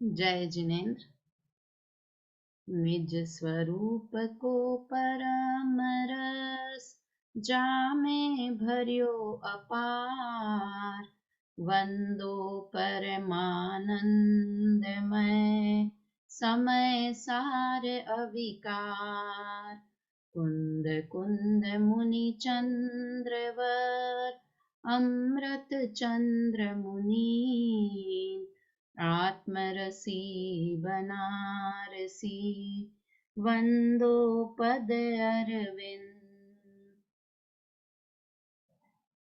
जय जिनेन्द्र। निज स्वरूप को परम रस जामे भर्यो अपार, वंदो परमानंदमय समय सार अविकार। कुंद कुंद मुनि चंद्रवर अमृत चंद्र मुनि, आत्मरसी बनारसी वंदो पद अरविंद।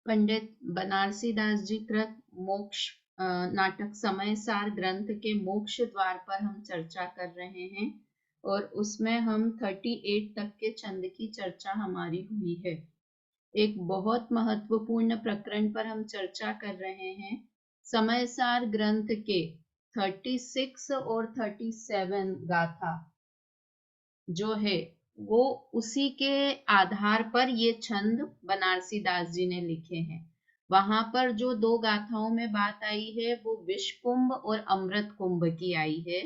पंडित बनारसी दास जी कृत मोक्ष नाटक समय सार ग्रंथ के मोक्ष द्वार पर हम चर्चा कर रहे हैं और उसमें हम 38 तक के छंद की चर्चा हमारी हुई है। एक बहुत महत्वपूर्ण प्रकरण पर हम चर्चा कर रहे हैं। समय सार ग्रंथ के 36 और 37 गाथा जो है वो उसी के आधार पर ये छंद बनारसी दास जी ने लिखे हैं। वहां पर जो दो गाथाओं में बात आई है वो विष कुंभ और अमृत कुंभ की आई है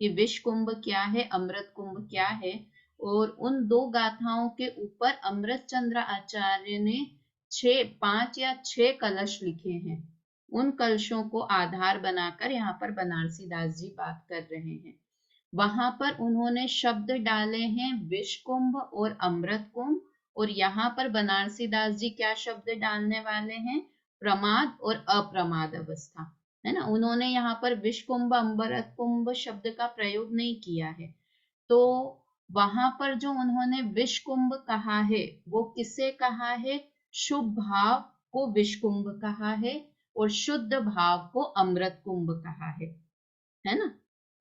कि विष कुंभ क्या है, अमृत कुंभ क्या है। और उन दो गाथाओं के ऊपर अमृत चंद्र आचार्य ने 5 या 6 कलश लिखे हैं। उन कलशों को आधार बनाकर यहाँ पर बनारसी दास जी बात कर रहे हैं। वहां पर उन्होंने शब्द डाले हैं विष कुंभ और अमृत कुंभ, और यहाँ पर बनारसी दास जी क्या शब्द डालने वाले हैं, प्रमाद और अप्रमाद अवस्था, है ना। उन्होंने यहाँ पर विष कुंभ अमृत कुंभ शब्द का प्रयोग नहीं किया है। तो वहां पर जो उन्होंने विष कुंभ कहा है वो किसे कहा है, शुभ भाव को विष कुंभ कहा है और शुद्ध भाव को अमृत कुंभ कहा है ना।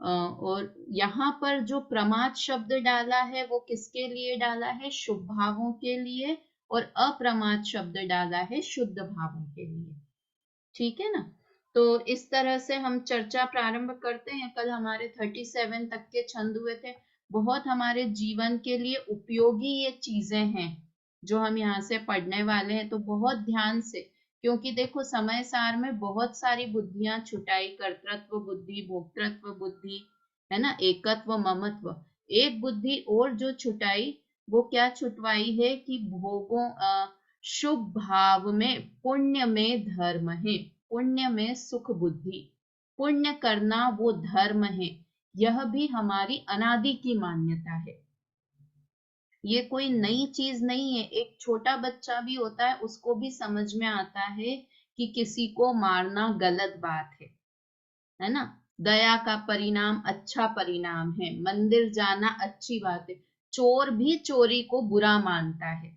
और यहाँ पर जो प्रमाद शब्द डाला है वो किसके लिए डाला है, शुभ भावों के लिए, और अप्रमाद शब्द डाला है शुद्ध भावों के लिए। ठीक है ना। तो इस तरह से हम चर्चा प्रारंभ करते हैं। कल हमारे 37 तक के छंद हुए थे। बहुत हमारे जीवन के लिए उपयोगी ये चीजें हैं जो हम यहाँ से पढ़ने वाले हैं, तो बहुत ध्यान से, क्योंकि देखो समय सार में बहुत सारी बुद्धियां छुटाई, कर्तृत्व बुद्धि, भोक्तृत्व बुद्धि, है ना, एकत्व ममत्व। एक बुद्धि और जो छुटाई वो क्या छुटवाई है कि भोगों शुभ भाव में पुण्य में धर्म है, पुण्य में सुख बुद्धि, पुण्य करना वो धर्म है। यह भी हमारी अनादि की मान्यता है। ये कोई नई चीज नहीं है। एक छोटा बच्चा भी होता है उसको भी समझ में आता है कि किसी को मारना गलत बात है ना। दया का परिणाम अच्छा परिणाम है, मंदिर जाना अच्छी बात है। चोर भी चोरी को बुरा मानता है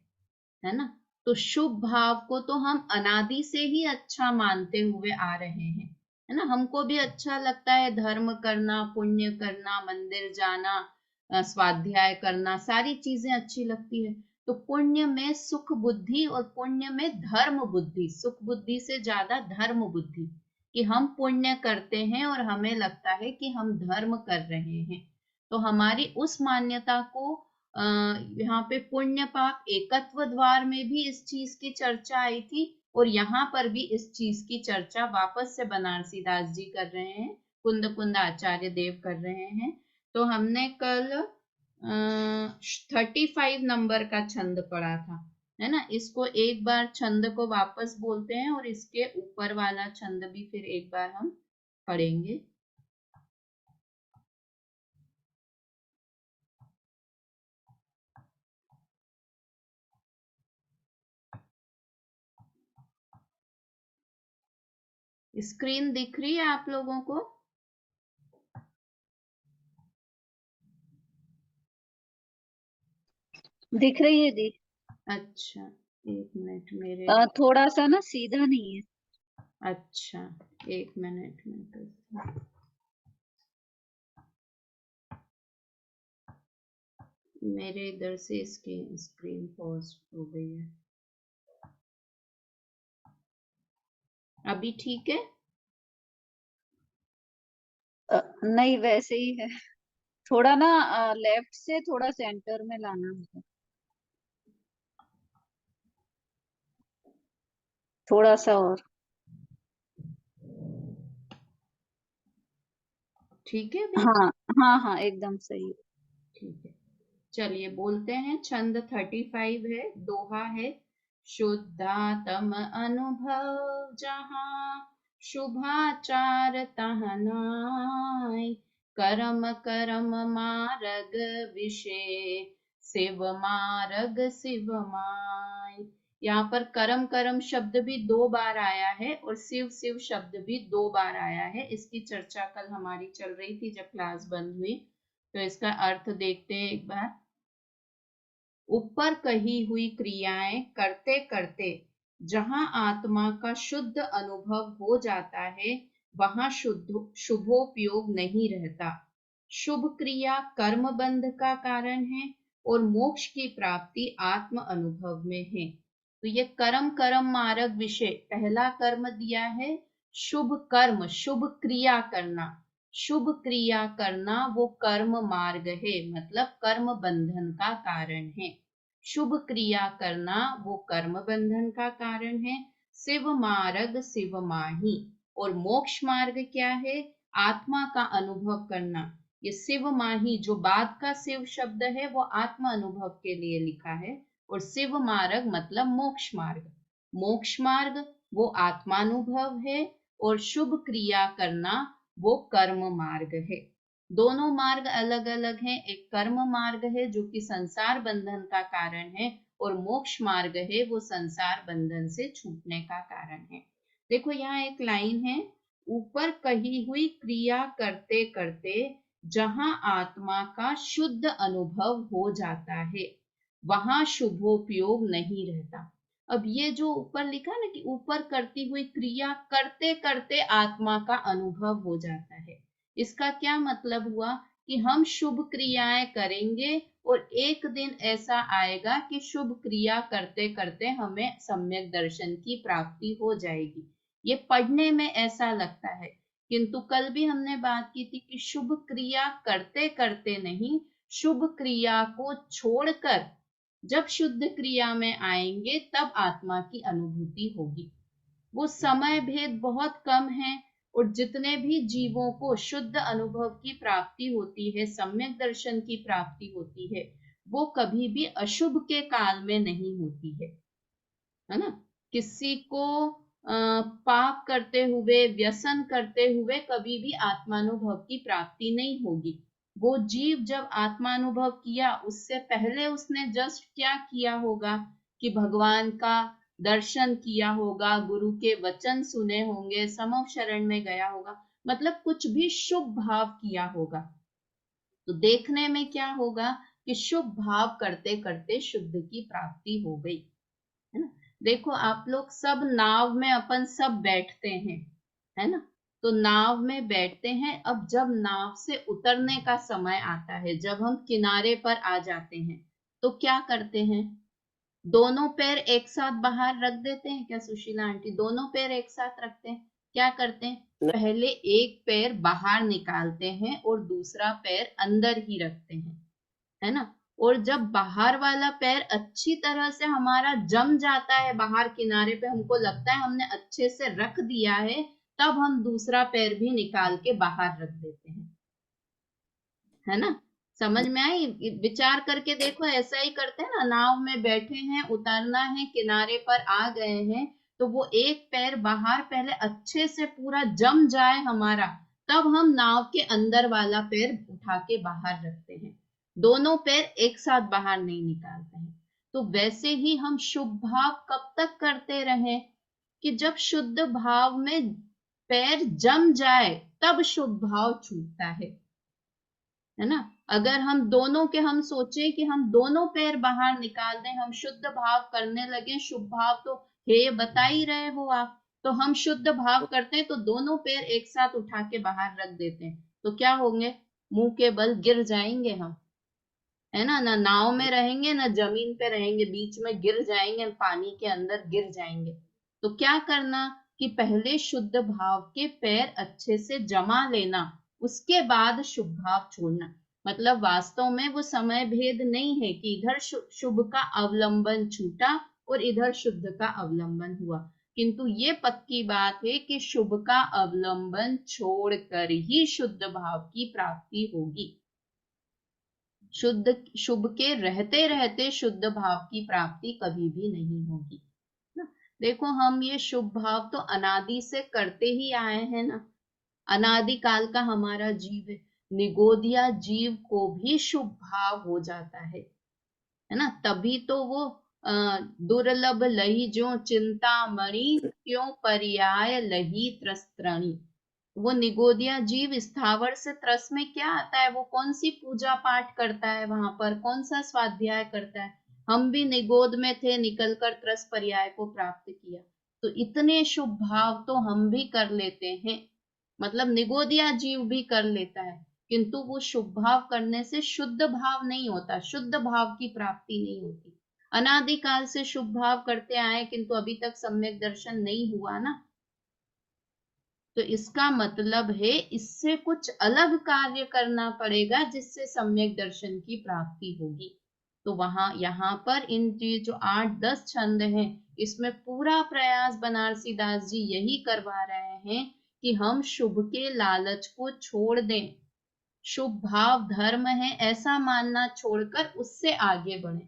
ना। तो शुभ भाव को तो हम अनादि से ही अच्छा मानते हुए आ रहे हैं, है ना। हमको भी अच्छा लगता है धर्म करना, पुण्य करना, मंदिर जाना, स्वाध्याय करना, सारी चीजें अच्छी लगती है। तो पुण्य में सुख बुद्धि और पुण्य में धर्म बुद्धि, सुख बुद्धि से ज्यादा धर्म बुद्धि, कि हम पुण्य करते हैं और हमें लगता है कि हम धर्म कर रहे हैं। तो हमारी उस मान्यता को यहाँ पे पुण्य पाप एकत्व द्वार में भी इस चीज की चर्चा आई थी, और यहाँ पर भी इस चीज की चर्चा वापस से बनारसी दास जी कर रहे हैं, कुंद कुंद आचार्य देव कर रहे हैं। तो हमने कल 35 नंबर का छंद पढ़ा था, है ना। इसको एक बार छंद को वापस बोलते हैं और इसके ऊपर वाला छंद भी फिर एक बार हम पढ़ेंगे। स्क्रीन दिख रही है आप लोगों को? दिख रही है दी। अच्छा, एक मिनट मेरे थोड़ा सा ना सीधा नहीं है। अच्छा, एक मिनट में करती हूँ। मेरे इधर से इसकी स्क्रीन पॉज हो गई है। अभी ठीक है? नहीं वैसे ही है। थोड़ा ना लेफ्ट से थोड़ा सेंटर में लाना है, थोड़ा सा और। ठीक है भी? हाँ हाँ हाँ, एकदम सही। ठीक है, चलिए बोलते हैं। छंद 35 है, दोहा है। शुद्धातम अनुभव जहाँ, शुभाचार तहाँ नाय। करम करम मारग विषय, शिव मारग शिव माय। यहाँ पर करम करम शब्द भी 2 बार आया है और शिव शिव शब्द भी 2 बार आया है। इसकी चर्चा कल हमारी चल रही थी जब क्लास बंद हुई। तो इसका अर्थ देखते हैं एक बार। ऊपर कही हुई क्रियाएं करते करते जहां आत्मा का शुद्ध अनुभव हो जाता है, वहां शुभोपयोग नहीं रहता। शुभ क्रिया कर्म बंध का कारण है और मोक्ष की प्राप्ति आत्म अनुभव में है। तो ये कर्म कर्म मार्ग विषय, पहला कर्म दिया है शुभ कर्म, शुभ क्रिया करना। शुभ क्रिया करना वो कर्म मार्ग है, मतलब कर्म बंधन का कारण है। शुभ क्रिया करना वो कर्म बंधन का कारण है। शिव मार्ग शिव माही। और मोक्ष मार्ग क्या है? आत्मा का अनुभव करना। ये शिव माही, जो बाद का शिव शब्द है वो आत्म अनुभव के लिए लिखा है, और शिव मार्ग मतलब मोक्ष मार्ग। मोक्ष मार्ग वो आत्मानुभव है, और शुभ क्रिया करना वो कर्म मार्ग है। दोनों मार्ग अलग अलग हैं। एक कर्म मार्ग है जो कि संसार बंधन का कारण है, और मोक्ष मार्ग है वो संसार बंधन से छूटने का कारण है। देखो यहाँ एक लाइन है, ऊपर कही हुई क्रिया करते करते जहां आत्मा का शुद्ध अनुभव हो जाता है, वहां शुभोपयोग नहीं रहता। अब ये जो ऊपर लिखा ना कि ऊपर करती हुई क्रिया करते करते आत्मा का अनुभव हो जाता है, इसका क्या मतलब हुआ कि हम शुभ क्रियाएं करेंगे और एक दिन ऐसा आएगा कि शुभ क्रिया करते करते हमें सम्यक दर्शन की प्राप्ति हो जाएगी। ये पढ़ने में ऐसा लगता है, किंतु कल भी हमने बात की थी कि शुभ क्रिया करते करते नहीं, शुभ क्रिया को छोड़कर जब शुद्ध क्रिया में आएंगे तब आत्मा की अनुभूति होगी। वो समय भेद बहुत कम है, और जितने भी जीवों को शुद्ध अनुभव की प्राप्ति होती है, सम्यक दर्शन की प्राप्ति होती है, वो कभी भी अशुभ के काल में नहीं होती है ना। किसी को पाप करते हुए, व्यसन करते हुए कभी भी आत्मानुभव की प्राप्ति नहीं होगी। वो जीव जब आत्मानुभव किया, उससे पहले उसने जस्ट क्या किया होगा कि भगवान का दर्शन किया होगा, गुरु के वचन सुने होंगे, समव शरण में गया होगा, मतलब कुछ भी शुभ भाव किया होगा। तो देखने में क्या होगा कि शुभ भाव करते करते शुद्ध की प्राप्ति हो गई, है ना। देखो आप लोग सब नाव में अपन सब बैठते हैं, है ना। तो नाव में बैठते हैं, अब जब नाव से उतरने का समय आता है, जब हम किनारे पर आ जाते हैं, तो क्या करते हैं? दोनों पैर एक साथ बाहर रख देते हैं क्या सुशीला आंटी? दोनों पैर एक साथ रखते हैं? क्या करते हैं? पहले एक पैर बाहर निकालते हैं और दूसरा पैर अंदर ही रखते हैं, है ना। और जब बाहर वाला पैर अच्छी तरह से हमारा जम जाता है, बाहर किनारे पे हमको लगता है हमने अच्छे से रख दिया है, तब हम दूसरा पैर भी निकाल के बाहर रख देते हैं, है ना। समझ में आई? विचार करके देखो, ऐसा ही करते हैं ना। नाव में बैठे हैं, उतरना है, किनारे पर आ गए हैं, तो वो एक पैर बाहर पहले अच्छे से पूरा जम जाए हमारा, तब हम नाव के अंदर वाला पैर उठा के बाहर रखते हैं। दोनों पैर एक साथ बाहर नहीं निकालते हैं। तो वैसे ही हम शुभ भाव कब तक करते रहे कि जब शुद्ध भाव में पैर जम जाए, तब शुभ भाव छूटता है ना। अगर हम दोनों के, हम सोचे कि हम दोनों पैर बाहर निकाल दें, हम शुद्ध भाव करने लगे, शुभ भाव तो हे बता ही रहे हो आप, तो हम शुद्ध भाव करते हैं तो दोनों पैर एक साथ उठा के बाहर रख देते हैं, तो क्या होंगे? मुंह के बल गिर जाएंगे हम, है ना। ना नाव में रहेंगे ना जमीन पे रहेंगे, बीच में गिर जाएंगे, पानी के अंदर गिर जाएंगे। तो क्या करना कि पहले शुद्ध भाव के पैर अच्छे से जमा लेना, उसके बाद शुभ भाव छोड़ना। मतलब वास्तव में वो समय भेद नहीं है कि इधर शुभ का अवलंबन छूटा और इधर शुद्ध का अवलंबन हुआ। किंतु ये पक्की बात है कि शुभ का अवलंबन छोड़कर ही शुद्ध भाव की प्राप्ति होगी। शुभ के रहते रहते शुद्ध भाव की प्राप्ति कभी भी नहीं होगी ना। देखो, हम ये शुभ भाव तो अनादि से करते ही आए हैं ना, अनादि काल का हमारा जीव है। निगोदिया जीव को भी शुभ भाव हो जाता है ना। तभी तो वो दुर्लभ लही जो चिंतामणि क्यों पर्याय लही त्रस्त्रणी। वो निगोदिया जीव स्थावर से त्रस में क्या आता है, वो कौन सी पूजा पाठ करता है, वहां पर कौन सा स्वाध्याय करता है। हम भी निगोद में थे, निकलकर त्रस पर्याय को प्राप्त किया। तो इतने शुभ भाव तो हम भी कर लेते हैं, मतलब निगोदिया जीव भी कर लेता है, किंतु वो शुभ भाव करने से शुद्ध भाव नहीं होता, शुद्ध भाव की प्राप्ति नहीं होती। अनादिकाल से शुभ भाव करते आए, किंतु अभी तक सम्यक दर्शन नहीं हुआ ना। तो इसका मतलब है इससे कुछ अलग कार्य करना पड़ेगा जिससे सम्यक दर्शन की प्राप्ति होगी। तो वहां यहाँ पर इन जो 8-10 छंद हैं, इसमें पूरा प्रयास बनारसी दास जी यही करवा रहे हैं कि हम शुभ के लालच को छोड़ दें, शुभ भाव धर्म है ऐसा मानना छोड़कर उससे आगे बढ़े,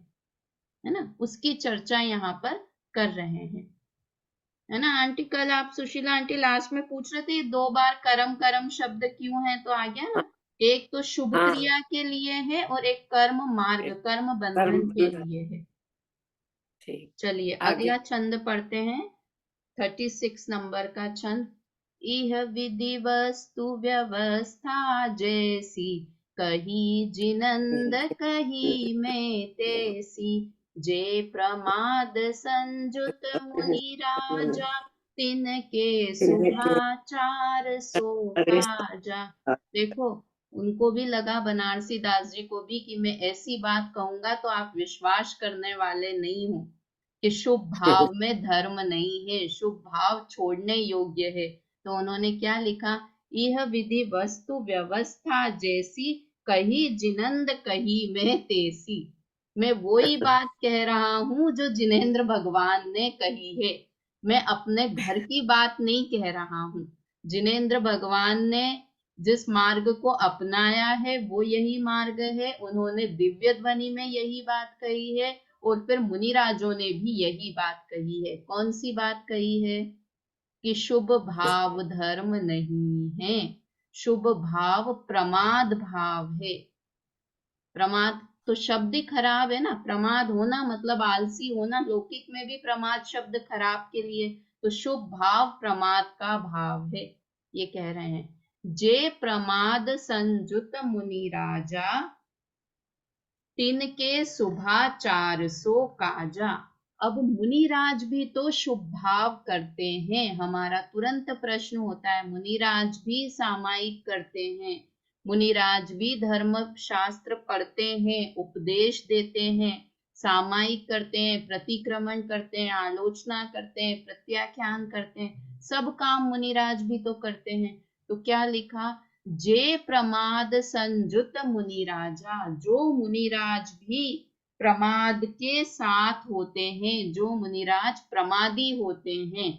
है ना। उसकी चर्चा यहाँ पर कर रहे हैं, है ना। आंटी कल आप सुशीला आंटी लास्ट में पूछ रहे थे 2 बार कर्म कर्म शब्द क्यों है, तो आ गया ना। एक तो शुभ हाँ क्रिया के लिए है और एक कर्म मार्ग कर्म बंधन के लिए है। ठीक, चलिए आगे। अगला छंद पढ़ते हैं, 36 नंबर का छंद। इह विधि वस्तु व्यवस्था जैसी, कही जिनंद कही में तैसी। जे प्रमाद संजुत मुनि राजा, तिनके शुभाचार सो काजा। देखो, उनको भी लगा बनारसी दास जी को भी कि मैं ऐसी बात कहूंगा तो आप विश्वास करने वाले नहीं हो कि शुभ भाव में धर्म नहीं है, शुभ भाव छोड़ने योग्य है। तो उन्होंने क्या लिखा, यह विधि वस्तु व्यवस्था जैसी, कही जिनंद कही में तेसी। मैं वही बात कह रहा हूं जो जिनेंद्र भगवान ने कही है, मैं अपने घर की बात नहीं कह रहा हूं। जिनेंद्र भगवान ने जिस मार्ग को अपनाया है वो यही मार्ग है, उन्होंने दिव्य ध्वनि में यही बात कही है, और फिर मुनिराजों ने भी यही बात कही है। कौन सी बात कही है, कि शुभ भाव धर्म नहीं है, शुभ भाव प्रमाद भाव है। प्रमाद तो शब्द ही खराब है ना, प्रमाद होना मतलब आलसी होना, लौकिक में भी प्रमाद शब्द खराब के लिए। तो शुभ भाव प्रमाद का भाव है, ये कह रहे हैं। जे प्रमाद संजुत मुनि राजा, तिनके शुभाचार सो काजा। अब मुनिराज भी तो शुभ भाव करते हैं। हमारा तुरंत प्रश्न होता है, मुनिराज भी सामायिक करते हैं, मुनिराज भी धर्म शास्त्र पढ़ते हैं, उपदेश देते हैं, सामायिक करते हैं, प्रतिक्रमण करते हैं, आलोचना करते हैं, प्रत्याख्यान करते हैं, सब काम मुनिराज भी तो करते हैं। तो क्या लिखा, जे प्रमाद संजुत मुनि राजा, जो मुनिराज भी प्रमाद के साथ होते हैं, जो मुनिराज प्रमादी होते हैं,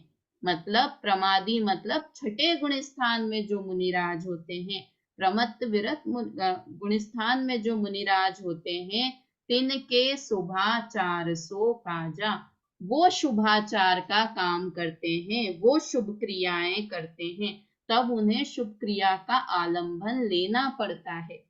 मतलब प्रमादी मतलब छठे गुण स्थान में जो मुनिराज होते हैं, प्रमत्त विरत गुण स्थान में जो मुनिराज होते हैं, तिनके शुभाचार सो काजा। वो शुभाचार का काम करते हैं, वो शुभ क्रियाएं करते हैं, तब उन्हें शुभ क्रिया का आलंबन लेना पड़ता है।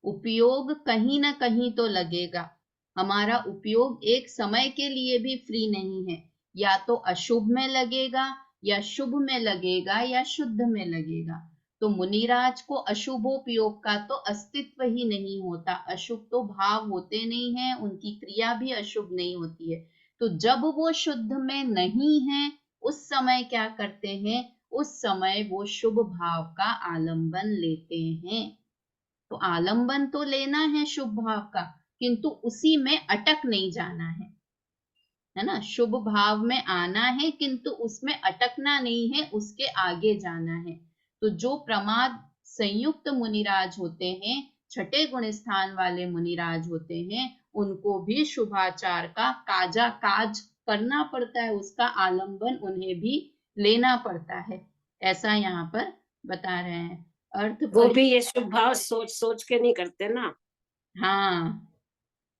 उपयोग कहीं ना कहीं तो लगेगा। हमारा उपयोग एक समय के लिए भी फ्री नहीं है, या तो अशुभ में लगेगा, या शुभ में लगेगा, या शुद्ध में लगेगा। तो मुनिराज को अशुभोपयोग का तो अस्तित्व ही नहीं होता, अशुभ तो भाव होते नहीं है, उनकी क्रिया भी अशुभ नहीं होती है। तो जब वो शुद्ध में नहीं है, उस समय क्या करते हैं, उस समय वो शुभ भाव का आलंबन लेते हैं। तो आलंबन तो लेना है शुभ भाव का, किंतु उसी में अटक नहीं जाना है ना। शुभ भाव में आना है, किंतु उसमें अटकना नहीं है, उसके आगे जाना है। तो जो प्रमाद संयुक्त मुनिराज होते हैं, छठे गुण स्थान वाले मुनिराज होते हैं, उनको भी शुभाचार का काजा काज करना पड़ता है, उसका आलंबन उन्हें भी लेना पड़ता है, ऐसा यहाँ पर बता रहे हैं। अर्थ वो परि भी ये शुभ भाव सोच सोच के नहीं करते ना, हाँ,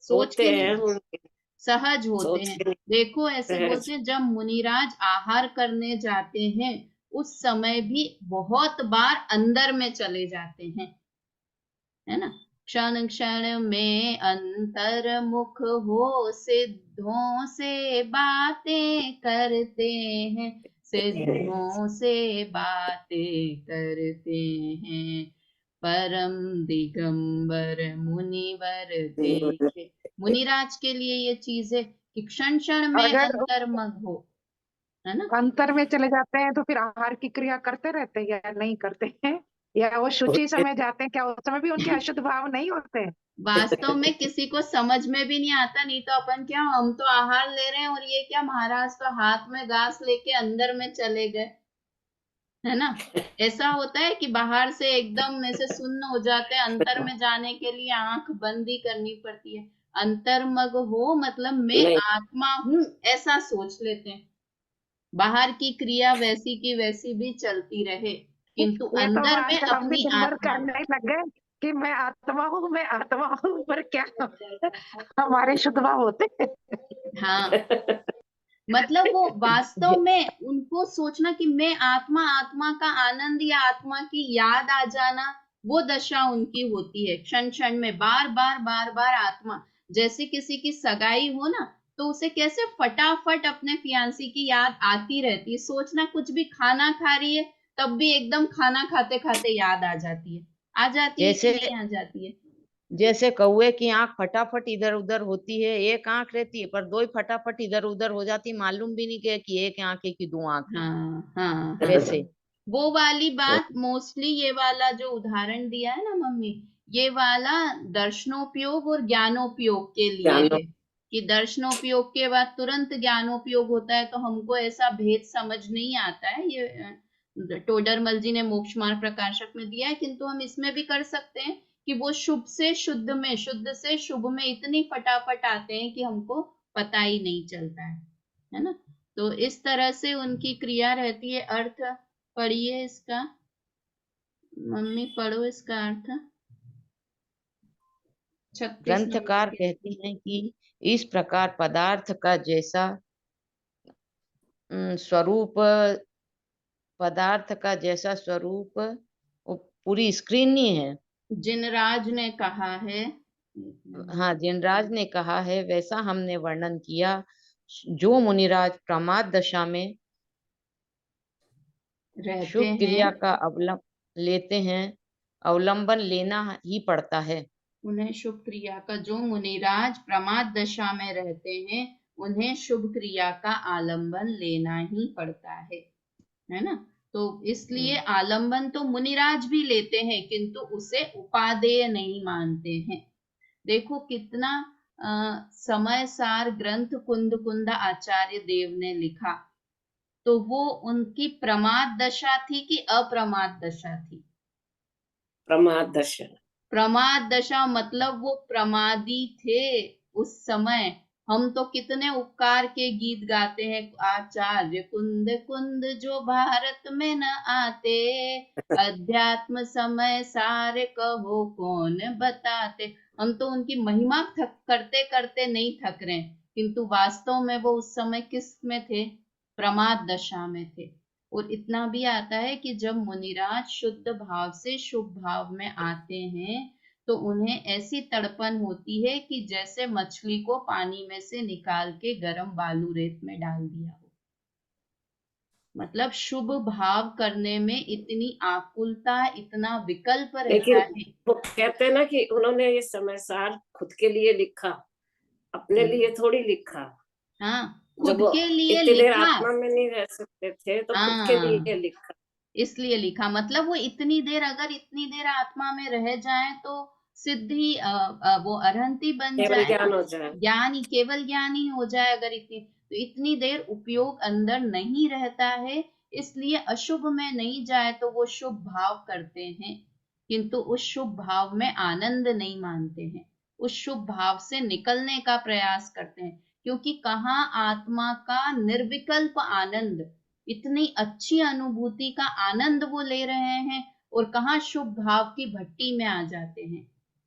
सोच होते के हैं नहीं, उनके, सहज होते सोच हैं। के नहीं, देखो ऐसे बोलते सहज। हैं, जब मुनिराज आहार करने जाते हैं उस समय भी बहुत बार अंदर में चले जाते हैं, है ना। क्षण क्षण में अंतर्मुख हो, सिद्धों से बातें करते हैं, सिद्धों से बातें करते हैं। परम दिगंबर मुनिवर देखे। मुनिराज के लिए ये चीज है कि क्षण क्षण में अगर अंतर्मग हो, है ना। अंतर में चले जाते हैं तो फिर आहार की क्रिया करते रहते हैं या नहीं करते हैं, या वो शुचि समय जाते हैं, क्या उस समय भी उनके अशुद्ध भाव नहीं होते हैं? वास्तव में किसी को समझ में भी नहीं आता, नहीं तो अपन क्या, हम तो आहार ले रहे हैं और ये क्या महाराज तो हाथ में घास लेके अंदर में चले गए, है ना। ऐसा होता है कि बाहर से एकदम में से सुन्न हो जाते हैं, अंतर में जाने के लिए आंख बंद ही करनी पड़ती है। अंतर्मग हो मतलब मैं नहीं, आत्मा हूं, ऐसा सोच लेते हैं। बाहर की क्रिया वैसी की वैसी भी चलती रहे, किंतु ये तो अंदर में आजकल हम भी अपनी दिन भर आत्मा। करने लग गए कि मैं आत्मा हूँ, मैं आत्मा हूँ, पर क्या हमारे शुद्ध भाव होते हैं? हाँ, मतलब वो वास्तव में उनको सोचना कि मैं आत्मा, आत्मा का आनंद या आत्मा की याद आ जाना, वो दशा उनकी होती है। क्षण क्षण में बार बार बार बार आत्मा, जैसे किसी की सगाई हो ना, तो उसे कैसे फटाफट अपने फियांसी की याद आती रहती है। सोचना कुछ भी खाना खा रही है, तब भी एकदम खाना खाते खाते याद आ जाती है। आ जाती है कि जैसे नहीं आ जाती है। जैसे कौवे की आंख फटाफट इधर उधर होती है, एक आंख रहती है पर दो ही फटाफट इधर उधर हो जाती, मालूम भी नहीं कि एक आंख है कि दो आंख है। हाँ हाँ हाँ, वैसे वो वाली बात मोस्टली, ये वाला जो उदाहरण दिया है ना मम्मी, ये वाला दर्शनोपयोग और ज्ञानोपयोग के लिए जानो, है। कि दर्शनोपयोग के बाद तुरंत ज्ञानोपयोग होता है तो हमको ऐसा भेद समझ नहीं आता है। ये टोडरमल जी ने मोक्ष मार्ग प्रकाशक में दिया है, किंतु हम इसमें भी कर सकते हैं कि वो शुभ से शुद्ध में, शुद्ध से शुभ में इतनी फटाफट आते हैं कि हमको पता ही नहीं चलता है ना। तो इस तरह से उनकी क्रिया रहती है। अर्थ पढ़िए इसका, मम्मी पढ़ो इसका अर्थ 36 नंबर ग्रंथकार के। कहते हैं कि इस प्रकार पदार्थ का जैसा स्वरूप, पदार्थ का जैसा स्वरूप, वो पूरी स्क्रीन नहीं है। जिनराज ने कहा है, हाँ, जिनराज ने कहा है वैसा हमने वर्णन किया। जो मुनिराज प्रमाद दशा में रहते शुभ हैं, क्रिया का लेते हैं, अवलंबन लेना ही पड़ता है। उन्हें शुभ क्रिया का, जो मुनिराज प्रमाद दशा में रहते हैं उन्हें शुभ क्रिया का आलंबन लेना ही पड़ता है ना। तो इसलिए आलंबन तो मुनिराज भी लेते हैं, किंतु उसे उपादेय नहीं मानते हैं। देखो कितना समय सार ग्रंथ कुंद कुंद आचार्य देव ने लिखा, तो वो उनकी प्रमाद दशा थी कि अप्रमाद दशा थी। प्रमाद दर्शन, प्रमाद दशा मतलब वो प्रमादी थे उस समय। हम तो कितने उपकार के गीत गाते हैं, आचार्य कुंद कुंद जो भारत में न आते, अध्यात्म समय सारे कहो कौन बताते। हम तो उनकी महिमा करते करते नहीं थक रहे, किंतु वास्तव में वो उस समय किस में थे, प्रमाद दशा में थे। और इतना भी आता है कि जब मुनिराज शुद्ध भाव से शुभ भाव में आते हैं तो उन्हें ऐसी तड़पन होती है कि जैसे मछली को पानी में से निकाल के गर्म बालू रेत में डाल दिया हो। मतलब शुभ भाव करने में इतनी आकुलता, इतना विकल्प रहता लेकिन है। वो कहते हैं ना कि उन्होंने ये समय सार खुद के लिए लिखा, अपने लिए थोड़ी लिखा। हाँ, जब खुद वो के लिए इतनी देर लिखा। आत्मा में नहीं रह सकते थे तो खुद के लिए हाँ, लिखा। इसलिए लिखा, मतलब वो इतनी देर, अगर इतनी देर आत्मा में रह जाए तो सिद्धि वो अरहंती बन केवल जाए ना, ज्ञान हो जाए। ज्ञान ही, केवल ज्ञान ही हो जाए। अगर इतनी, तो इतनी देर उपयोग अंदर नहीं रहता है, इसलिए अशुभ में नहीं जाए तो वो शुभ भाव करते हैं, किंतु उस शुभ भाव में आनंद नहीं मानते हैं, उस शुभ भाव से निकलने का प्रयास करते हैं। क्योंकि कहाँ आत्मा का निर्विकल्प आनंद, इतनी अच्छी अनुभूति का आनंद वो ले रहे हैं, और कहाँ शुभ भाव की भट्टी में आ जाते हैं,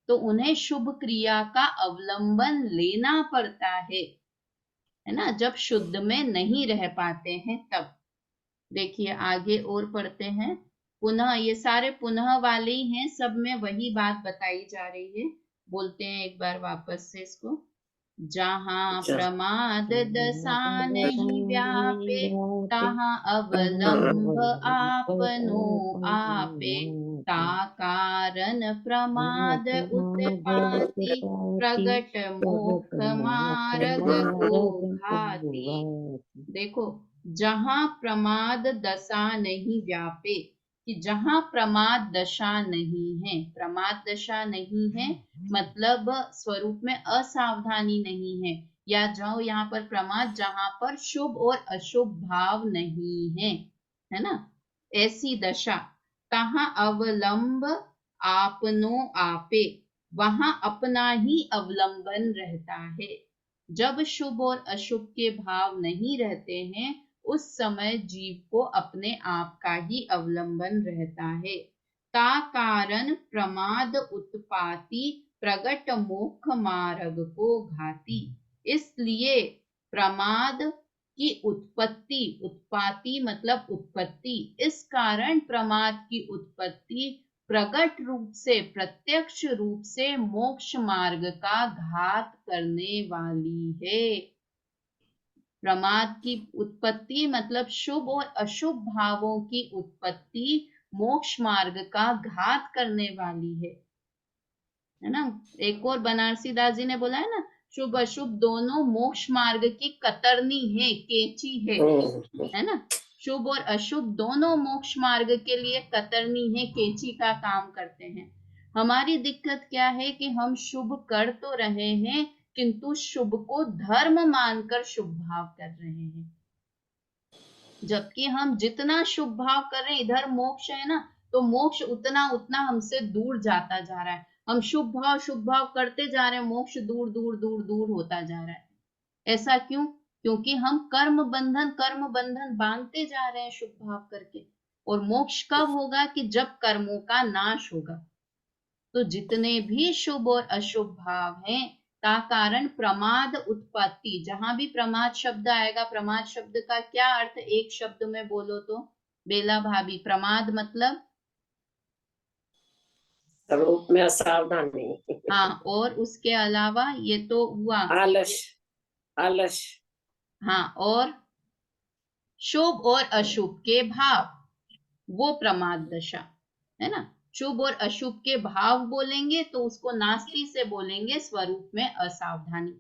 तो उन्हें शुभ क्रिया का अवलंबन लेना पड़ता है ना, जब शुद्ध में नहीं रह पाते हैं तब। देखिए आगे और पढ़ते हैं। पुनः, ये सारे पुनः वाले ही हैं, सब में वही बात बताई जा रही है। बोलते हैं एक बार वापस से इसको। जहाँ प्रमाद दशा नहीं व्यापे, तहाँ अवलंब आपनो आपे, ता कारण प्रमाद उत्पाती, प्रगट मोक्ष मार्ग को घाती। देखो, जहाँ प्रमाद दशा नहीं व्यापे, कि जहाँ प्रमाद दशा नहीं है, प्रमाद दशा नहीं है मतलब स्वरूप में असावधानी नहीं है, या जाओ यहाँ पर प्रमाद जहाँ पर शुभ और अशुभ भाव नहीं है ना, ऐसी दशा। कहाँ अवलंब आपनो आपे, वहां अपना ही अवलंबन रहता है। जब शुभ और अशुभ के भाव नहीं रहते हैं, उस समय जीव को अपने आप का ही अवलंबन रहता है। ता कारण प्रमाद उत्पाती, प्रगट मोक्ष मार्ग को घाती। इसलिए प्रमाद की उत्पत्ति, उत्पाती मतलब उत्पत्ति, इस कारण प्रमाद की उत्पत्ति प्रगट रूप से, प्रत्यक्ष रूप से मोक्ष मार्ग का घात करने वाली है। प्रमाद की उत्पत्ति मतलब शुभ और अशुभ भावों की उत्पत्ति मोक्ष मार्ग का घात करने वाली है ना। एक और बनारसी दास जी ने बोला है ना, शुभ अशुभ दोनों मोक्ष मार्ग की कतरनी है, केंची है ना। शुभ और अशुभ दोनों मोक्ष मार्ग के लिए कतरनी है, केंची का काम करते हैं। हमारी दिक्कत क्या है कि हम शुभ कर तो रहे हैं, किंतु शुभ को धर्म मानकर शुभ भाव कर रहे हैं, जबकि हम जितना शुभ भाव कर रहे हैं, इधर मोक्ष है ना, तो मोक्ष उतना उतना हमसे दूर जाता जा रहा है। हम शुभ भाव करते जा रहे हैं, मोक्ष दूर दूर दूर दूर होता जा रहा है। ऐसा क्यों? क्योंकि हम कर्म बंधन बांधते जा रहे हैं शुभ भाव करके। और मोक्ष कब होगा? कि जब कर्मों का नाश होगा। तो जितने भी शुभ और अशुभ भाव हैं, का कारण प्रमाद उत्पत्ति। जहां भी प्रमाद शब्द आएगा, प्रमाद शब्द का क्या अर्थ एक शब्द में बोलो तो बेला भाभी? प्रमाद मतलब स्वरूप में असावधानी। हाँ, और उसके अलावा ये तो हुआ आलस, आलस। हाँ, और शुभ और अशुभ के भाव, वो प्रमाद दशा है ना। शुभ और अशुभ के भाव बोलेंगे तो उसको नास्ति से बोलेंगे स्वरूप में असावधानी।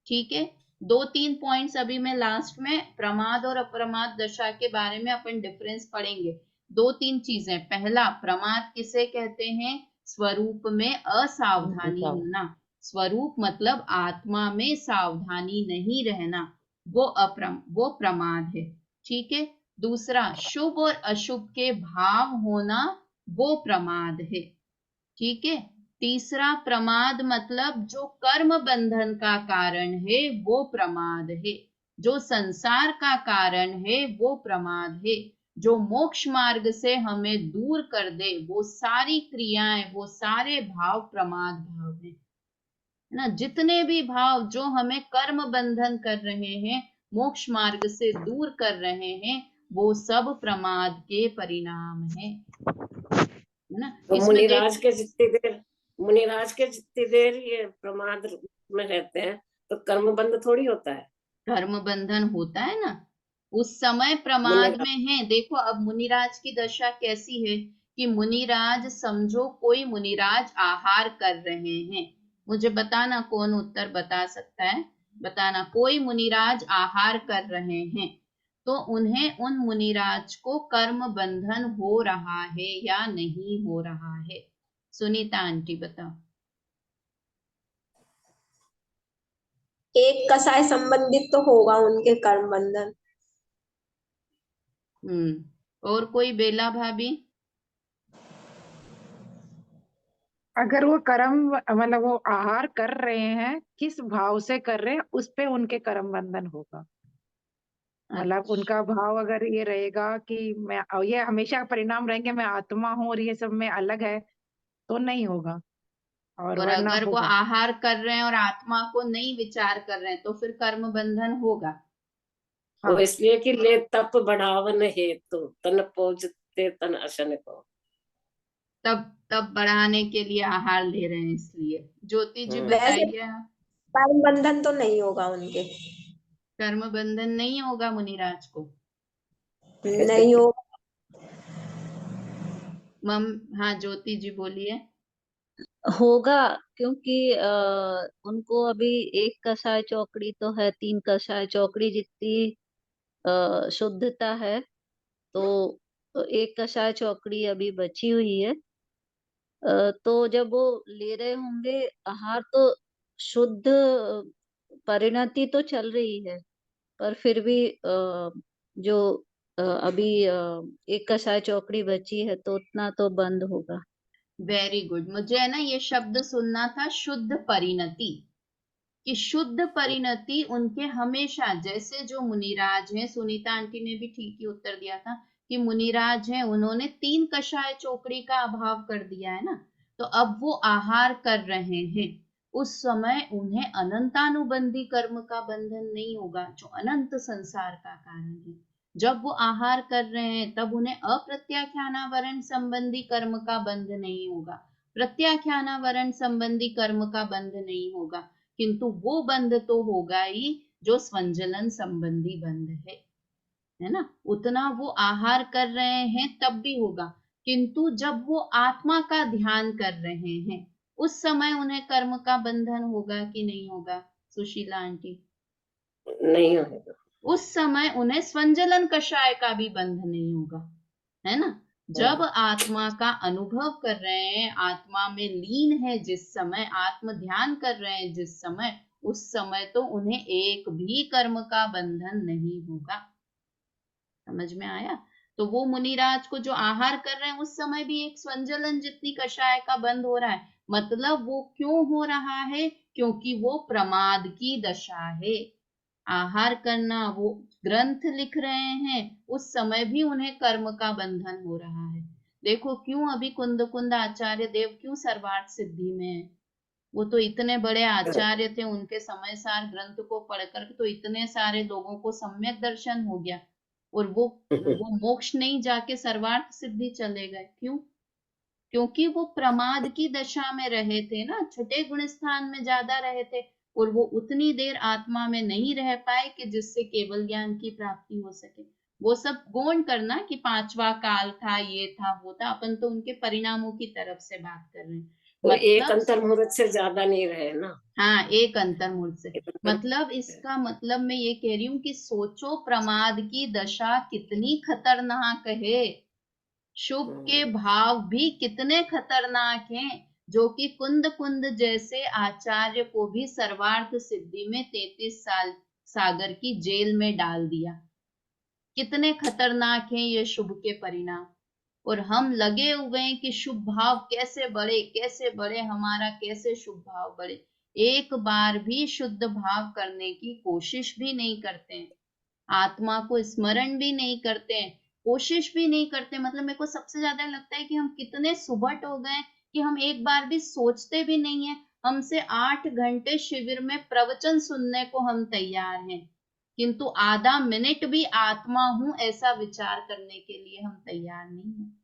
ठीक है, 2-3 पॉइंट्स अभी मैं लास्ट में प्रमाद और अप्रमाद दशा के बारे में अपन डिफरेंस पढ़ेंगे। 2-3 चीजें। पहला, प्रमाद किसे कहते हैं? स्वरूप में असावधानी होना। स्वरूप मतलब आत्मा में सावधानी नहीं रहना, वो प्रमाद है। ठीक है। दूसरा, शुभ और अशुभ के भाव होना, वो प्रमाद है। ठीक है। तीसरा, प्रमाद मतलब जो कर्म बंधन का कारण है, वो प्रमाद है। जो संसार का कारण है, वो प्रमाद है। जो मोक्ष मार्ग से हमें दूर कर दे, वो सारी क्रियाएं, वो सारे भाव प्रमाद भाव है ना। जितने भी भाव जो हमें कर्म बंधन कर रहे हैं, मोक्ष मार्ग से दूर कर रहे हैं, वो सब प्रमाद के परिणाम है ना। तो इसमें मुनिराज के जितनी देर ये प्रमाद में रहते हैं, तो कर्म बंध थोड़ी होता है। कर्म बंधन होता है ना, उस समय प्रमाद में है। देखो अब मुनिराज की दशा कैसी है कि मुनिराज, समझो कोई मुनिराज आहार कर रहे हैं। मुझे बताना कौन उत्तर बता सकता है, बताना। कोई मुनिराज आहार कर रहे हैं, तो उन्हें, उन मुनिराज को कर्म बंधन हो रहा है या नहीं हो रहा है? सुनीता आंटी बताओ। एक कसाय संबंधित तो होगा उनके कर्म बंधन। और कोई? बेला भाभी? अगर वो कर्म मतलब वो आहार कर रहे हैं, किस भाव से कर रहे हैं, उस पे उनके कर्म बंधन होगा। मतलब उनका भाव अगर ये रहेगा कि मैं, ये हमेशा परिणाम रहेंगे मैं आत्मा हूँ और ये सब में अलग है, तो नहीं होगा, और और वरना अगर वो होगा। आहार कर रहे हैं और आत्मा को नहीं विचार कर रहे हैं तो फिर कर्म बंधन होगा। वो हाँ, इसलिए कि ले तप बढ़ावन हेतु तन पोजते तन अशन को। तब तब बढ़ाने के लिए आहार ले रहे हैं, इसलिए। ज्योति जी वैसे बताइए। कर्म बंधन तो नहीं होगा उनके, कर्म बंधन नहीं होगा मुनिराज को। नहीं होगा। मम हाँ, ज्योति जी बोलिए। होगा, क्योंकि उनको अभी एक कषाय चौकड़ी तो है, 3 कषाय चौकड़ी जितनी शुद्धता है, तो एक कषाय चौकड़ी अभी बची हुई है। तो जब वो ले रहे होंगे आहार, तो शुद्ध परिणति तो चल रही है, पर फिर भी जो अभी एक कषाय चौकड़ी बची है, तो उतना तो बंद होगा। Very good. मुझे है ना ये शब्द सुनना था, शुद्ध परिणति। कि शुद्ध परिणति उनके हमेशा, जैसे जो मुनिराज हैं, सुनीता आंटी ने भी ठीक ही उत्तर दिया था कि मुनिराज हैं, उन्होंने 3 कषाय चौकड़ी का अभाव कर दिया है ना, तो अब वो आहार कर रहे हैं, उस समय उन्हें अनंतानुबंधी कर्म का बंधन नहीं होगा, जो अनंत संसार का कारण है। जब वो आहार कर रहे हैं तब उन्हें अप्रत्याख्यानावरण संबंधी कर्म का बंध नहीं होगा, प्रत्याख्यानावरण संबंधी कर्म का बंध नहीं होगा, किंतु वो बंध तो होगा ही जो स्वंजलन संबंधी बंध है ना। उतना वो आहार कर रहे हैं तब भी होगा, किंतु जब वो आत्मा का ध्यान कर रहे हैं उस समय उन्हें कर्म का बंधन होगा कि नहीं होगा, सुशीला आंटी? नहीं होगा। उस समय उन्हें स्वंजलन कषाय का भी बंध नहीं होगा, है ना। जब आत्मा का अनुभव कर रहे हैं, आत्मा में लीन है जिस समय, आत्म ध्यान कर रहे हैं जिस समय, उस समय तो उन्हें एक भी कर्म का बंधन नहीं होगा। समझ में आया? तो वो मुनिराज को जो आहार कर रहे हैं उस समय भी एक स्वंजलन जितनी कषाय का बंद हो रहा है। मतलब वो क्यों हो रहा है? क्योंकि वो प्रमाद की दशा है। आहार करना, वो ग्रंथ लिख रहे हैं, उस समय भी उन्हें कर्म का बंधन हो रहा है। देखो क्यों अभी कुंद आचार्य देव क्यों सर्वार्थ सिद्धि में है। वो तो इतने बड़े आचार्य थे, उनके समय सार ग्रंथ को पढ़कर तो इतने सारे लोगों को सम्यक दर्शन हो गया, और वो मोक्ष नहीं जाके सर्वार्थ सिद्धि चले गए। क्यों? क्योंकि वो प्रमाद की दशा में रहे थे ना, छठे गुण स्थान में ज्यादा रहे थे, और वो उतनी देर आत्मा में नहीं रह पाए कि जिससे केवल ज्ञान की प्राप्ति हो सके। वो सब गौण करना कि 5वां काल था, ये था, वो था, अपन तो उनके परिणामों की तरफ से बात कर रहे हैं। वो एक मतलब अंतर मुहूर्त से ज्यादा नहीं रहे ना। हाँ, एक अंतर मुहूर्त से। मतलब इसका मतलब मैं ये कह रही हूँ कि सोचो प्रमाद की दशा कितनी खतरनाक है, शुभ के भाव भी कितने खतरनाक हैं, जो कि कुंद जैसे आचार्य को भी सर्वार्थ सिद्धि में 33 साल सागर की जेल में डाल दिया। कितने खतरनाक हैं ये शुभ के परिणाम। और हम लगे हुए हैं कि शुभ भाव कैसे बढ़े, हमारा कैसे शुभ भाव बढ़े। एक बार भी शुद्ध भाव करने की कोशिश भी नहीं करते हैं, आत्मा को स्मरण भी नहीं करते हैं, कोशिश भी नहीं करते। मतलब मेरे को सबसे ज्यादा लगता है कि हम कितने सुबट हो गए कि हम एक बार भी सोचते भी नहीं है। हमसे 8 घंटे शिविर में प्रवचन सुनने को हम तैयार हैं, किंतु आधा मिनट भी आत्मा हूं ऐसा विचार करने के लिए हम तैयार नहीं है।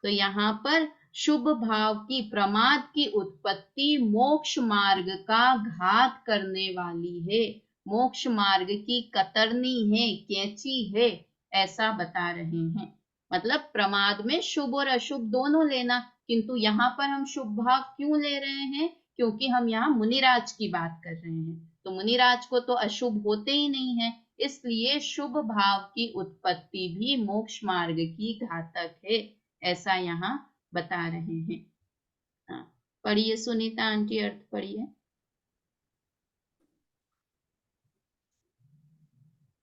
तो यहाँ पर शुभ भाव की, प्रमाद की उत्पत्ति मोक्ष मार्ग का घात करने वाली है, मोक्ष मार्ग की कतरनी है, कैंची है, ऐसा बता रहे हैं। मतलब प्रमाद में शुभ और अशुभ दोनों लेना, किंतु यहाँ पर हम शुभ भाव क्यों ले रहे हैं? क्योंकि हम यहाँ मुनिराज की बात कर रहे हैं, तो मुनिराज को तो अशुभ होते ही नहीं है, इसलिए शुभ भाव की उत्पत्ति भी मोक्ष मार्ग की घातक है, ऐसा यहाँ बता रहे हैं। हाँ, पढ़िए सुनीता आंटी, अर्थ पढ़िए।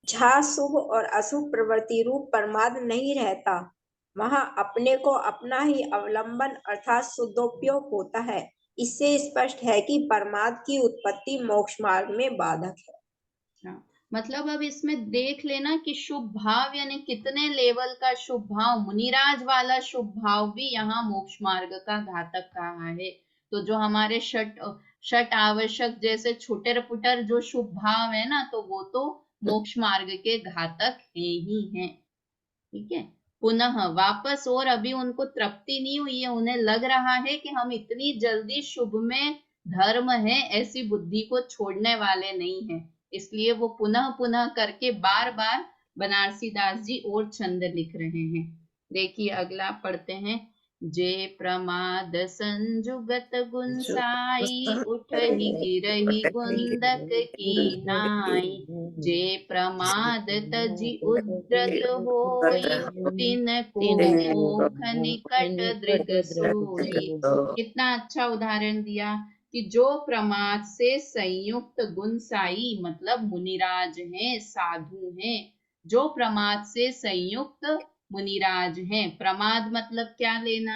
जहाँ शुभ और अशुभ प्रवृत्ति रूप प्रमाद नहीं रहता, वहाँ अपने को अपना ही अवलंबन अर्थात शुद्धोपयोग होता है। इससे स्पष्ट है कि परमार्थ की उत्पत्ति मोक्ष मार्ग में बाधक है। हाँ, मतलब अब इसमें देख लेना कि शुभ भाव यानी कितने लेवल का शुभ भाव, मुनिराज वाला शुभ भाव भी यहाँ मोक्ष मार्ग का घातक कहा है। तो जो हमारे षट आवश्यक जैसे छोटे पुटर जो शुभ भाव है ना, तो वो तो मोक्ष मार्ग के घातक है ही हैं। ठीक है, पुनः वापस, और अभी उनको तृप्ति नहीं हुई है, उन्हें लग रहा है कि हम इतनी जल्दी शुभ में धर्म है ऐसी बुद्धि को छोड़ने वाले नहीं हैं, इसलिए वो पुनः पुनः करके बार बार बनारसी दास जी और छंद लिख रहे हैं। देखिए अगला पढ़ते हैं। जे प्रमाद संजुगत गुनसाई, उठहि गिरहि गुंदक की नाई। जे प्रमाद तजि उद्रत होई, तिनको मोख निकट दृग सोई। कितना अच्छा उदाहरण दिया कि जो प्रमाद से संयुक्त गुणसाई मतलब मुनिराज हैं, साधु हैं, जो प्रमाद से संयुक्त मुनिराज हैं। प्रमाद मतलब क्या लेना,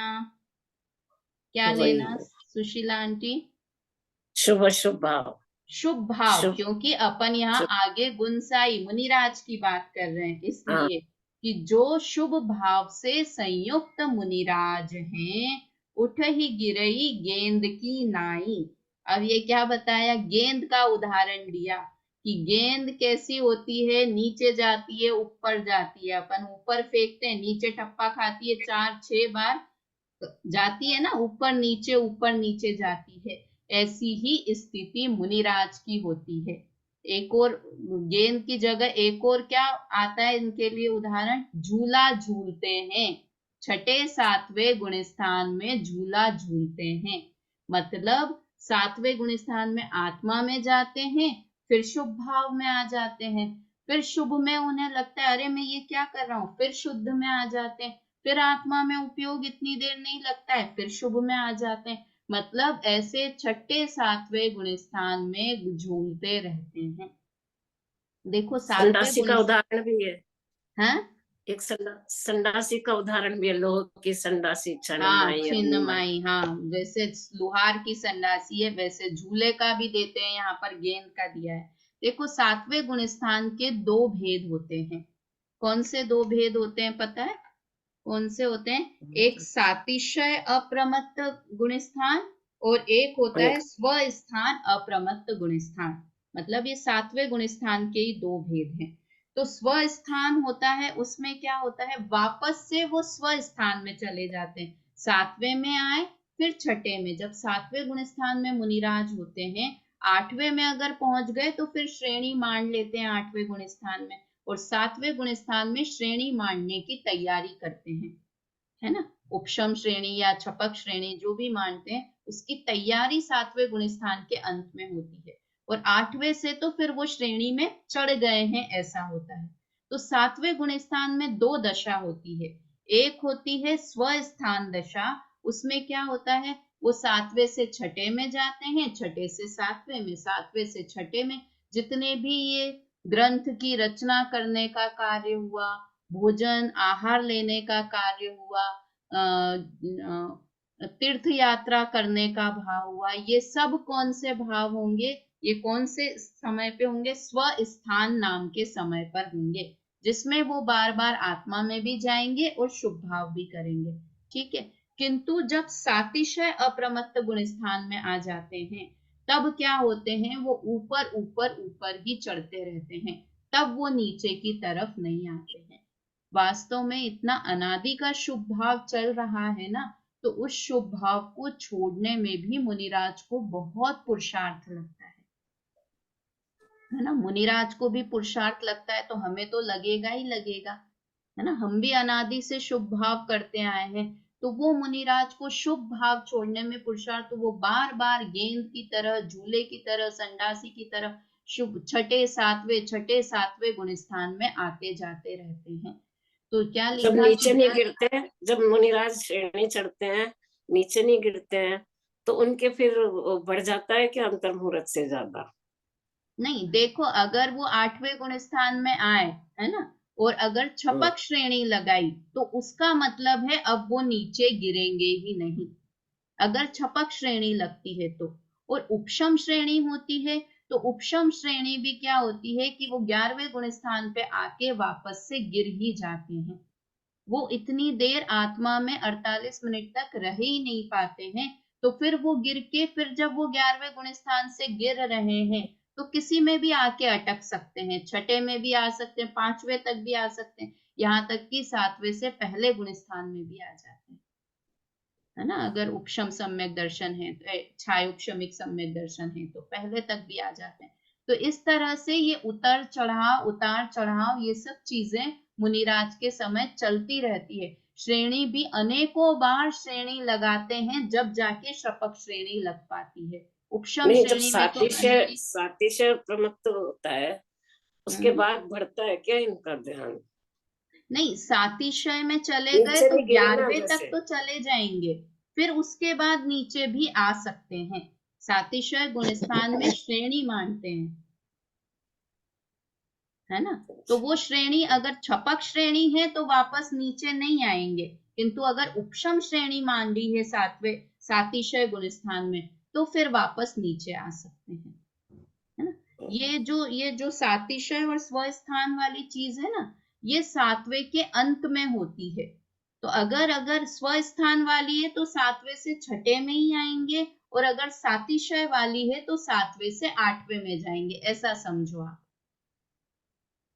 क्या लेना सुशीला आंटी? शुभ शुभ भाव, शुभ भाव, शुभ क्योंकि अपन यहाँ आगे गुणसाई मुनिराज की बात कर रहे हैं, हाँ। इसलिए कि जो शुभ भाव से संयुक्त मुनिराज हैं, उठहि गिरई गेंद की नाई। अब ये क्या बताया, गेंद का उदाहरण दिया कि गेंद कैसी होती है, नीचे जाती है ऊपर जाती है, अपन ऊपर फेंकते हैं नीचे टप्पा खाती है, 4-6 बार जाती है ना, ऊपर नीचे जाती है। ऐसी ही स्थिति मुनिराज की होती है। एक और गेंद की जगह एक और क्या आता है इनके लिए उदाहरण, झूला झूलते हैं। 6ठे 7वें गुणस्थान में झूला झूलते हैं, मतलब 7वें गुणस्थान में आत्मा में जाते हैं, फिर शुभ भाव में आ जाते हैं, फिर शुभ में उन्हें लगता है अरे मैं ये क्या कर रहा हूँ, फिर शुद्ध में आ जाते हैं, फिर आत्मा में उपयोग इतनी देर नहीं लगता है, फिर शुभ में आ जाते हैं। मतलब ऐसे 6ठे 7वें गुणस्थान में झूलते रहते हैं। देखो 7वें संन्यासी का उदाहरण भी है। हाँ एक संन्यासी का उदाहरण भी है, लोह की संन्यासी हाँ, छन्नमाई छिन्नमाई, हाँ, जैसे लोहार की संन्यासी है वैसे झूले का भी देते हैं, यहाँ पर गेंद का दिया है। देखो 7वें गुणस्थान के 2 भेद होते हैं। कौन से 2 भेद होते हैं पता है? कौन से होते हैं? एक सातिशय अप्रमत्त गुणस्थान और एक होता है स्वस्थान अप्रमत्त गुणस्थान। मतलब ये 7वें गुणस्थान के ही 2 भेद हैं। तो स्वस्थान होता है, उसमें क्या होता है, वापस से वो स्वस्थान में चले जाते हैं, 7वें में आए फिर 6ठे में। जब 7वें गुणस्थान में मुनिराज होते हैं, 8वें में अगर पहुंच गए तो फिर श्रेणी मान लेते हैं 8वें गुणस्थान में, और 7वें गुणस्थान में श्रेणी मानने की तैयारी करते हैं, है ना। उपशम श्रेणी या छपक श्रेणी जो भी मानते हैं, उसकी तैयारी 7वें गुणस्थान के अंत में होती है, और 8वें से तो फिर वो श्रेणी में चढ़ गए हैं, ऐसा होता है। तो 7वें गुणस्थान में 2 दशा होती है। एक होती है स्वस्थान दशा, उसमें क्या होता है, वो 7वें से 6ठे में जाते हैं, 6ठे से 7वें में, 7वें से 6ठे में जितने भी ये ग्रंथ की रचना करने का कार्य हुआ, भोजन आहार लेने का कार्य हुआ, तीर्थ यात्रा करने का भाव हुआ, ये सब कौन से भाव होंगे, ये कौन से समय पे होंगे, स्वस्थान नाम के समय पर होंगे, जिसमें वो बार बार आत्मा में भी जाएंगे और शुभ भाव भी करेंगे। ठीक है, किंतु जब सातिशय अप्रमत्त गुणस्थान में आ जाते हैं, तब क्या होते हैं, वो ऊपर ऊपर ऊपर ही चढ़ते रहते हैं, तब वो नीचे की तरफ नहीं आते हैं। वास्तव में इतना अनादि का शुभ भाव चल रहा है ना, तो उस शुभ भाव को छोड़ने में भी मुनिराज को बहुत पुरुषार्थ लगता है ना। मुनिराज को भी पुरुषार्थ लगता है तो हमें तो लगेगा ही लगेगा, है ना। हम भी अनादि से शुभ भाव करते आए हैं, तो वो मुनिराज को शुभ भाव छोड़ने में पुरुषार्थ, तो वो बार बार गेंद की तरह, झूले की तरह, संडासी की तरह शुभ 6ठे 7वें गुणस्थान में आते जाते रहते हैं। तो क्या जब लिखा नीचे नहीं गिरते हैं, जब मुनिराज श्रेणी चढ़ते हैं, नीचे नहीं गिरते हैं, तो उनके फिर बढ़ जाता है कि अंतर मुहूर्त से ज्यादा? नहीं, देखो अगर वो 8वें गुणस्थान में आए, है ना, और अगर छपक श्रेणी लगाई तो उसका मतलब है अब वो नीचे गिरेंगे ही नहीं, अगर छपक श्रेणी लगती है तो। और उपशम श्रेणी होती है तो उपशम श्रेणी भी क्या होती है कि वो 11वें गुण स्थान पे आके वापस से गिर ही जाते हैं, वो इतनी देर आत्मा में 48 मिनट तक रह ही नहीं पाते हैं, तो फिर वो गिर के, फिर जब वो 11वें गुण स्थान से गिर रहे हैं तो किसी में भी आके अटक सकते हैं, छठे में भी आ सकते हैं, 5वें तक भी आ सकते हैं, यहाँ तक कि 7वें से पहले गुण स्थान में भी आ जाते हैं, है ना। अगर उपशम सम्यक दर्शन है तो छाय उपशमिक सम्यक दर्शन है तो पहले तक भी आ जाते हैं। तो इस तरह से ये उतार चढ़ाव ये सब चीजें मुनिराज के समय चलती रहती है। श्रेणी भी अनेकों बार श्रेणी लगाते हैं जब जाके शपक श्रेणी लग पाती है। उपशम नहीं, जब श्रेणी में तो सातिशय प्रमत्त होता है उसके बाद बढ़ता है क्या इनका ध्यान? नहीं, सातिशय में चले गए नीचे तो भी गिरे ना 11वें तक जैसे। तो चले जाएंगे, फिर उसके बाद नीचे भी आ सकते हैं। सातिशय गुणस्थान में श्रेणी मानते हैं, है ना। तो वो श्रेणी अगर छपक श्रेणी है तो वापस नीचे नहीं आएंगे, किंतु अगर उपशम श्रेणी मान ली है सातिशय गुणस्थान में तो फिर वापस नीचे आ सकते हैं, है ना। ये जो सातिशय और स्वस्थान वाली चीज है ना, ये 7वें के अंत में होती है। तो अगर स्वस्थान वाली है तो 7वें से छठे में ही आएंगे, और अगर सातिशय वाली है तो 7वें से 8वें में जाएंगे, ऐसा समझो आप,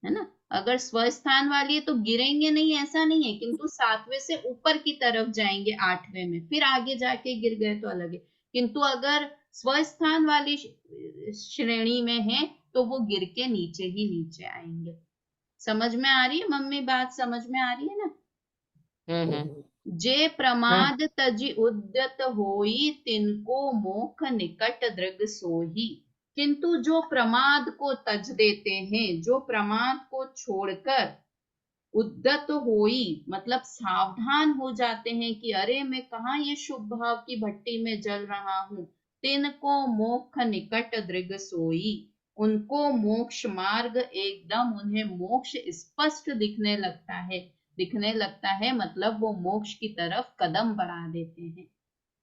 है ना। अगर स्वस्थान वाली है तो गिरेंगे नहीं, ऐसा नहीं है, किंतु 7वें से ऊपर की तरफ जाएंगे 8वें में, फिर आगे जाके गिर गए तो अलग है। किंतु अगर स्वस्थान वाली श्रेणी में है तो वो गिर के नीचे आएंगे। समझ में आ रही है मम्मी? बात समझ में आ रही है ना? जे प्रमाद तजी उद्यत होई तिनको मोख निकट दृग सोही। किंतु जो प्रमाद को तज देते हैं, जो प्रमाद को छोड़कर उद्यत होई मतलब सावधान हो जाते हैं कि अरे मैं कहाँ ये शुभ भाव की भट्टी में जल रहा हूँ, तिनको मोक्ष निकट दृग सोई, उनको मोक्ष मार्ग एकदम उन्हें मोक्ष स्पष्ट दिखने लगता है, मतलब वो मोक्ष की तरफ कदम बढ़ा देते हैं।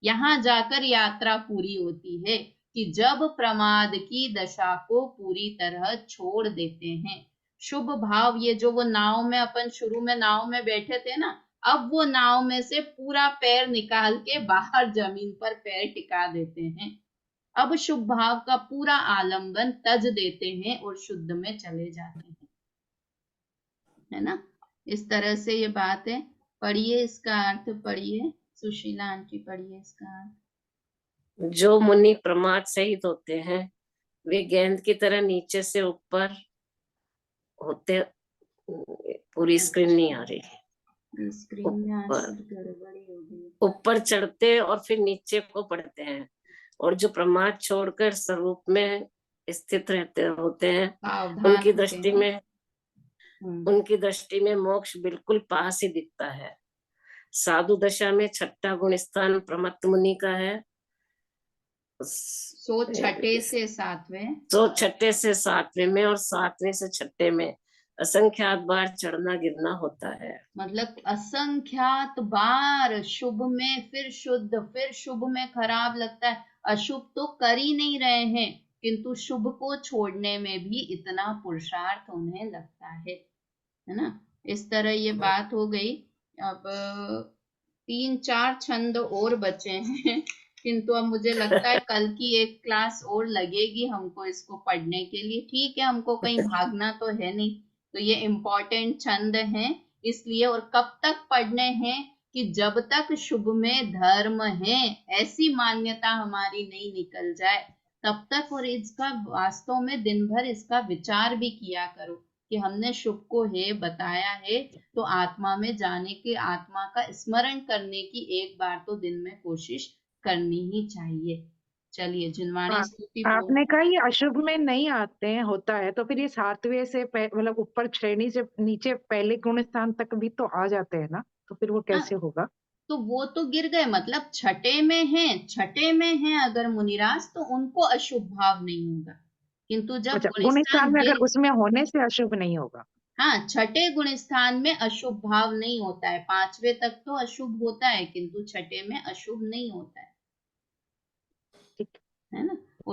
यहाँ जाकर यात्रा पूरी होती है कि जब प्रमाद की दशा को पूरी तरह छोड़ देते हैं। शुभ भाव, ये जो वो नाव में अपन शुरू में नाव में बैठे थे ना, अब वो नाव में से पूरा पैर निकाल के बाहर जमीन पर पैर टिका देते हैं। अब शुभ भाव का पूरा आलंबन तज देते हैं और शुद्ध में चले जाते हैं, है ना। इस तरह से ये बात है। पढ़िए इसका अर्थ, पढ़िए सुशीला आंटी, पढ़िए इसका अर्थ। जो मुनि प्रमाद सहित होते हैं वे गेंद की तरह नीचे से ऊपर होते। पूरी स्क्रीन नहीं आ रही है, स्क्रीन में आज गड़बड़ी हो गई। ऊपर चढ़ते और फिर नीचे को पड़ते हैं, और जो प्रमाद छोड़कर स्वरूप में स्थित रहते होते हैं उनकी दृष्टि में मोक्ष बिल्कुल पास ही दिखता है। साधु दशा में छठा गुण स्थान प्रमत्त मुनि का है, सो छठे से सातवें, तो छठे से सातवें में और सातवें से छठे में असंख्यात बार चढ़ना गिरना होता है। मतलब असंख्यात बार शुभ में फिर शुद्ध, फिर शुभ में खराब लगता है, अशुभ तो कर ही नहीं रहे हैं, किंतु शुभ को छोड़ने में भी इतना पुरुषार्थ उन्हें लगता है ना। इस तरह ये बात हो गई। अब 3-4 छंद और बचे हैं, किंतु अब मुझे लगता है कल की एक क्लास और लगेगी हमको इसको पढ़ने के लिए। ठीक है, हमको कहीं भागना तो है नहीं, तो ये इम्पोर्टेंट छंद हैं इसलिए। और कब तक पढ़ने हैं कि जब तक शुभ में धर्म है ऐसी मान्यता हमारी नहीं निकल जाए तब तक। और इसका वास्तव में दिन भर इसका विचार भी किया करो कि हमने शुभ को है बताया है, तो आत्मा में जाने के, आत्मा का स्मरण करने की एक बार तो दिन में कोशिश करनी ही चाहिए। चलिए जिनवाणी स्तुति आपने कहा ये अशुभ में नहीं आते हैं, होता है, तो फिर ये सातवें से मतलब ऊपर श्रेणी से नीचे पहले गुण स्थान तक भी तो आ जाते हैं ना, तो फिर वो कैसे होगा? तो वो तो गिर गए, मतलब छठे में है अगर मुनिराज, तो उनको अशुभ भाव नहीं होगा, किंतु जब गुण स्थान में अगर उसमें होने से अशुभ नहीं होगा। हाँ, छठे गुण स्थान में अशुभ भाव नहीं होता है, 5वें तक तो अशुभ होता है किंतु छठे में अशुभ नहीं होता है ठीक। है ना।